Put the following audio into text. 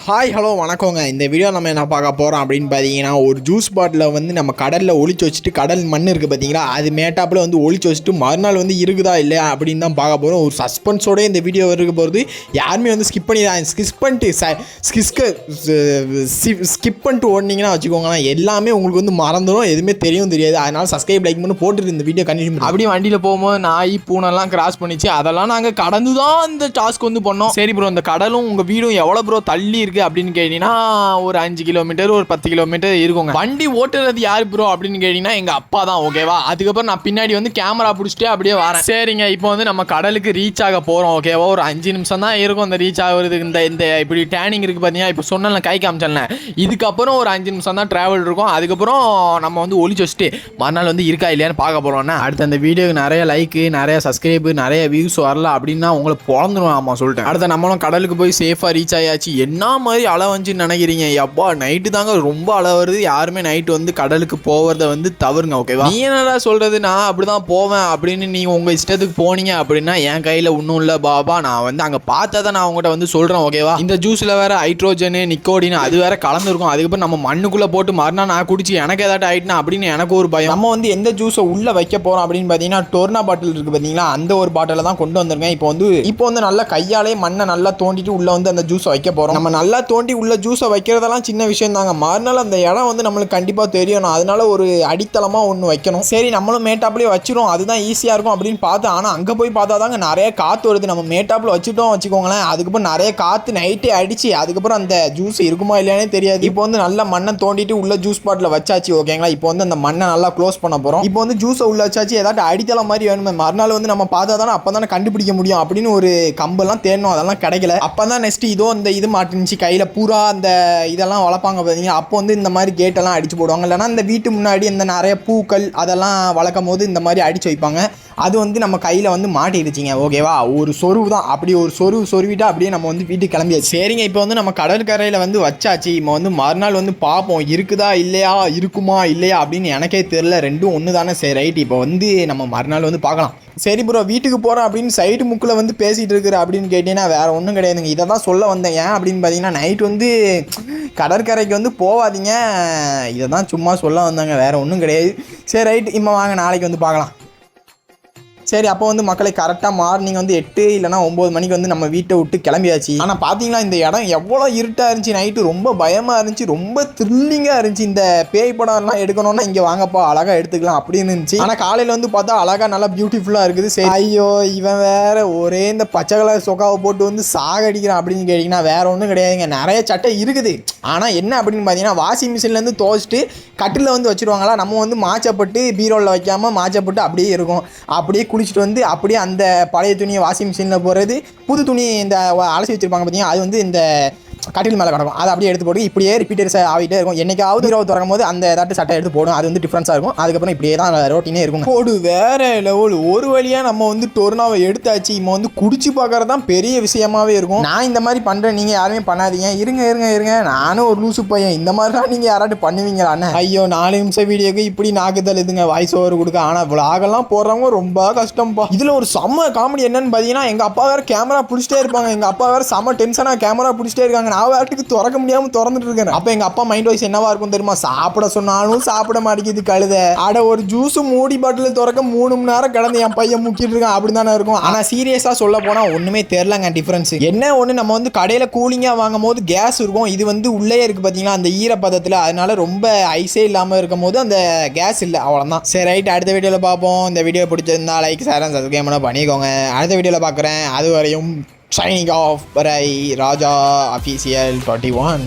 Hi hello வணக்கங்க. இந்த video நம்ம என்ன பார்க்க போகிறோம் அப்படின்னு பார்த்தீங்கன்னா, ஒரு ஜூஸ் பாட்டிலை வந்து நம்ம கடலில் ஒளிச்சு வச்சுட்டு, கடல் மண் இருக்குது பார்த்தீங்களா, அது மேட்டாப்பில் வந்து ஒளிச்சு வச்சுட்டு மறுநாள் வந்து இருக்குதா இல்லையா அப்படின்னு தான் பார்க்க போகிறோம். ஒரு சஸ்பென்ஸோடய இந்த வீடியோ இருக்க போகிறது. யாருமே வந்து ஸ்கிப் பண்ணிட்டு ஓடினீங்கன்னா வச்சுக்கோங்களேன், எல்லாமே உங்களுக்கு வந்து மறந்துடும், எதுவுமே தெரியாது. அதனால் சப்ஸ்கிரைப் லைக் பண்ணி போட்டுட்டு இந்த வீடியோ கண்டினியூ பண்ணி அப்படியே வண்டியில் போகும்போது நாய் பூனெல்லாம் கிராஸ் பண்ணிச்சு. அதெல்லாம் நாங்கள் கடந்து தான் இந்த டாஸ்க் வந்து பண்ணோம். சரி ப்ரோ, இந்த கடலும் உங்கள் வீடும் எவ்வளோ ப்ரோ தள்ளி இருக்குது அப்படின்னு கேட்டீங்கன்னா, ஒரு 5 கிலோமீட்டர் ஒரு 10 கிலோமீட்டர் இருக்குங்க. வண்டி ஓட்டுறது யார் ப்ரோ அப்படின்னு கேட்டீங்கன்னா எங்கள் அப்பா தான். ஓகேவா? அதுக்கப்புறம் நான் பின்னாடி வந்து கேமரா பிடிச்சிட்டே அப்படியே வரேன். சரிங்க, இப்போ வந்து நம்ம கடலுக்கு ரீச் ஆக போகிறோம். ஓகேவா? ஒரு 5 நிமிஷம் தான் இருக்கும் இந்த ரீச் ஆகுறதுக்கு. இந்த இப்படி டேனிங் இருக்குது பார்த்தீங்கன்னா, இப்போ சொன்ன கை காமிச்சேன். இதுக்கப்புறம் ஒரு 5 நிமிஷம் தான் ட்ராவல் இருக்கும். அதுக்கப்புறம் நம்ம வந்து ஒளிச்சு வச்சுட்டு மறுநாள் வந்து இருக்கா இல்லையான்னு பார்க்க போகிறோம்னா, அடுத்த அந்த வீடியோக்கு நிறைய லைக்கு, நிறைய சப்ஸ்கிரைபு, நிறைய வியூஸ் வரல அப்படின்னா உங்களை பிறந்துடும். ஆமாம் சொல்லிட்டேன். அடுத்த நம்மளும் கடலுக்கு போய் சேஃபாக ரீச் ஆயாச்சு. என்ன மாதிரி அலை வந்துச்சுன்னு நினைக்கிறீங்க? எப்பா நைட்டு தாங்க ரொம்ப அலை வருது. யாருமே நைட்டு வந்து கடலுக்கு போகிறத வந்து தவறுங்க. ஓகேவா? நீ என்னடா சொல்கிறது, நான் அப்படி தான் போவேன் அப்படின்னு நீங்கள் உங்கள் இஷ்டத்துக்கு போனீங்க அப்படின்னா என் கையில் ஒன்றும் இல்லை பாபா. நான் வந்து அங்கே பார்த்தா தான் நான் உங்கள்கிட்ட வந்து சொல்கிறேன். ஓகேவா? இந்த ஜூஸில் வேறு ஹைட்ரோஜனு நிக்கோடின் அது வேறு கலந்துருக்கும். அதுக்கப்புறம் நம்ம மண்ணுக்குள்ளே போட்டு மறுநாள் நான் குடிச்சு எனக்கு ஏதாட்டும் ஆகிட்டுனா அப்படின்னு எனக்கு ஒரு பயம். நம்ம வந்து எந்த ஜூஸை உள்ளே வைக்க போகிறோம் அப்படின்னு பார்த்தீங்கன்னா, டொர்னா பாட்டில் இருக்குது பார்த்தீங்களா, அந்த ஒரு பாட்டிலை தான் கொண்டு வந்திருக்கேன். இப்போ வந்து நல்லா கையாலே மண்ணை நல்லா தோண்டிட்டு உள்ளே வந்து அந்த ஜூஸை வைக்க போகிறோம். நம்ம நல்லா தோண்டி உள்ள ஜூஸை வைக்கிறதெல்லாம் சின்ன விஷயம் தாங்க. மறுநாள் அந்த இடம் வந்து நம்மளுக்கு கண்டிப்பாக தெரியணும். அதனால ஒரு அடித்தளமாக ஒன்று வைக்கணும். சரி, நம்மளும் மேட்டாப்லேயே வச்சிரும், அதுதான் ஈஸியாக இருக்கும் அப்படின்னு பார்த்து. ஆனால் அங்கே போய் பார்த்தா தாங்க நிறைய காற்று வருது. நம்ம மேட்டாப்பில் வச்சுட்டோம் வச்சுக்கோங்களேன், அதுக்கப்புறம் நிறைய காற்று நைட்டே அடிச்சு அதுக்கப்புறம் அந்த ஜூஸ் இருக்குமா இல்லையானே தெரியாது. இப்போ வந்து நல்லா மண்ணை தோண்டிட்டு உள்ள ஜூஸ் பாட்டில் வச்சாச்சு. ஓகேங்களா? இப்போ வந்து அந்த மண்ணை நல்லா க்ளோஸ் பண்ண போகிறோம். இப்போ வந்து ஜூஸை உள்ள வச்சாச்சு. ஏதாட்டும் அடித்தளம் மாதிரி வேணுமே, மறுநாள் வந்து நம்ம பார்த்தா தானே அப்போ தானே கண்டுபிடிக்க முடியும் அப்படின்னு ஒரு கம்பெல்லாம் தேடணும். அதெல்லாம் கிடைக்கல. அப்போ தான் நெக்ஸ்ட் இதோ இந்த இது மாட்டிருந்துச்சு கையில் பூரா அந்த இதெல்லாம் வளர்ப்பாங்க பார்த்தீங்கன்னா, அப்போ வந்து இந்த மாதிரி கேட்டெல்லாம் அடிச்சு போடுவாங்க. இல்லைனா இந்த வீட்டு முன்னாடி இந்த நிறைய பூக்கள் அதெல்லாம் வளர்க்கும் போது இந்த மாதிரி அடிச்சு வைப்பாங்க. அது வந்து நம்ம கையில் வந்து மாட்டிடுச்சிங்க. ஓகேவா? ஒரு சொருவு தான், அப்படி ஒரு சொருவிட்டா அப்படியே நம்ம வந்து வீட்டுக்கு கிளம்பியாச்சு. சரிங்க, இப்போ வந்து நம்ம கடற்கரையில் வந்து வச்சாச்சு. இப்போ வந்து மறுநாள் வந்து பார்ப்போம் இருக்குதா இல்லையா, இருக்குமா இல்லையா அப்படின்னு எனக்கே தெரியல. ரெண்டும் ஒன்று தானே. சரி ரைட், இப்போ வந்து நம்ம மறுநாள் வந்து பார்க்கலாம். சரி ப்ரோ, வீட்டுக்கு போகிறோம் அப்படின்னு சைடு முக்கில் வந்து பேசிகிட்டு இருக்கிற அப்படின்னு கேட்டீங்கன்னா வேறு ஒன்றும் கிடையாதுங்க. இதை தான் சொல்ல வந்தேன். ஏன் அப்படின்னு பார்த்தீங்கன்னா, நைட் வந்து கடற்கரைக்கு வந்து போகாதீங்க, இதை தான் சும்மா சொல்ல வந்தாங்க, வேறு ஒன்றும் கிடையாது. சரி ரைட், இப்போ வாங்க நாளைக்கு வந்து பார்க்கலாம். சரி, அப்போ வந்து மக்களை கரெக்டாக மார்னிங் வந்து 8 இல்லைனா 9 மணிக்கு வந்து நம்ம வீட்டை விட்டு கிளம்பியாச்சு. ஆனால் பார்த்தீங்களா இந்த இடம் எவ்வளோ இருட்டாக இருந்துச்சு. நைட்டு ரொம்ப பயமாக இருந்துச்சு, ரொம்ப த்ரில்லிங்காக இருந்துச்சு. இந்த பேய் படம்லாம் எடுக்கணும்னா இங்கே வாங்கப்பா அழகாக எடுத்துக்கலாம் அப்படின்னு இருந்துச்சு. ஆனால் காலையில் வந்து பார்த்தா அழகாக நல்லா பியூட்டிஃபுல்லாக இருக்குது. சரி, ஐயோ இவன் வேறு ஒரே இந்த பச்சை கலர் சொக்காவை போட்டு வந்து சாகடிக்கிறான் அப்படின்னு கேட்டிங்கன்னா வேறு ஒன்றும் கிடையாதுங்க. நிறைய சட்டை இருக்குது. ஆனால் என்ன அப்படின்னு பார்த்தீங்கன்னா, வாஷிங் மிஷின்லேருந்து துவைச்சிட்டு கட்டில் வந்து வச்சுருவாங்களா, நம்ம வந்து மாச்சப்பட்டு பீரோவில் வைக்காமல் மாச்சப்பட்டு அப்படியே இருக்கும். அப்படியே குளிச்சுட்டு வந்து அப்படியே அந்த பழைய துணியை வாஷிங் மிஷினில் போடுறது, புது துணி இந்த அலசி வச்சுருப்பாங்க பார்த்தீங்கன்னா, அது வந்து இந்த கட்டில் மேலே கிடக்கும். அதை அப்படியே எடுத்து போட்டு இப்படியே ரிப்பீட்டர்ஸ் ஆகிட்டே இருக்கும். என்னைக்காவது இரவு திறக்கும் போது அந்த ஏதாட்டு சட்டை எடுத்து போடும். அது வந்து டிஃப்ரென்ஸாக இருக்கும். அதுக்கப்புறம் இப்படியே தான் ரோட்டினே இருக்கும். போடு வேறு லெவல். ஒரு வழியாக நம்ம வந்து டொர்னாவை எடுத்தாச்சு. இப்போ வந்து குடிச்சு பார்க்கறது தான் பெரிய விஷயமாவே இருக்கும். நான் இந்த மாதிரி பண்ணுறேன், நீங்கள் யாருமே பண்ணாதீங்க. இருங்க, நானும் ஒரு லூசு பையன். இந்த மாதிரிலாம் நீங்கள் யாராட்டும் பண்ணுவீங்களாண்ணே? ஐயோ 4 நிமிஷம் வீடியோக்கு இப்படி நாக்குதல் இதுங்க வாய்ஸ் ஓவர் கொடுக்க. ஆனால் விளாகெல்லாம் போடுறவங்க ரொம்ப கஷ்டம்ப்பா. இதில் ஒரு செம்ம காமெடி என்னன்னு பார்த்தீங்கன்னா, எங்கள் அப்பா வேறு கேமரா பிடிச்சிட்டே இருப்பாங்க. எங்கள் அப்பா வேறு செம்ம டென்ஷனாக கேமரா பிடிச்சிட்டே இருக்காங்க. நான் வாட்டுக்கு திறக்க முடியாமல் திறந்துட்டு இருக்கேன். அப்போ எங்கள் அப்பா மைண்ட் வாய்ஸ் என்னவா இருக்கும் தெரியுமா? சாப்பிட சொன்னாலும் சாப்பிட மாட்டேங்குது கழுத. அட ஒரு ஜூஸ் மூடி பாட்டில் திறக்க 3 மணி நேரம் கிடந்து என் பையன் முக்கிட்டு இருக்கான் அப்படி தானே இருக்கும். ஆனால் சீரியஸாக சொல்ல போனால் ஒன்றுமே தெரிலங்க டிஃப்ரென்ஸ். என்ன ஒன்று, நம்ம வந்து கடையில் கூலிங்காக வாங்கும் போது கேஸ் இருக்கும். இது வந்து உள்ளே இருக்குது பார்த்தீங்களா அந்த ஈரப்பதத்தில். அதனால ரொம்ப ஐஸே இல்லாமல் இருக்கும் போது அந்த கேஸ் இல்லை, அவ்வளோதான். சரி ரைட், அடுத்த வீடியோவில் பார்ப்போம். இந்த வீடியோ பிடிச்சிருந்தா லைக் ஷேர் அண்ட் சப்ஸ்கிரைப் பண்ணிக்கோங்க. அடுத்த வீடியோவில் பார்க்குறேன். அது வரையும் signing off by Raja Official 21.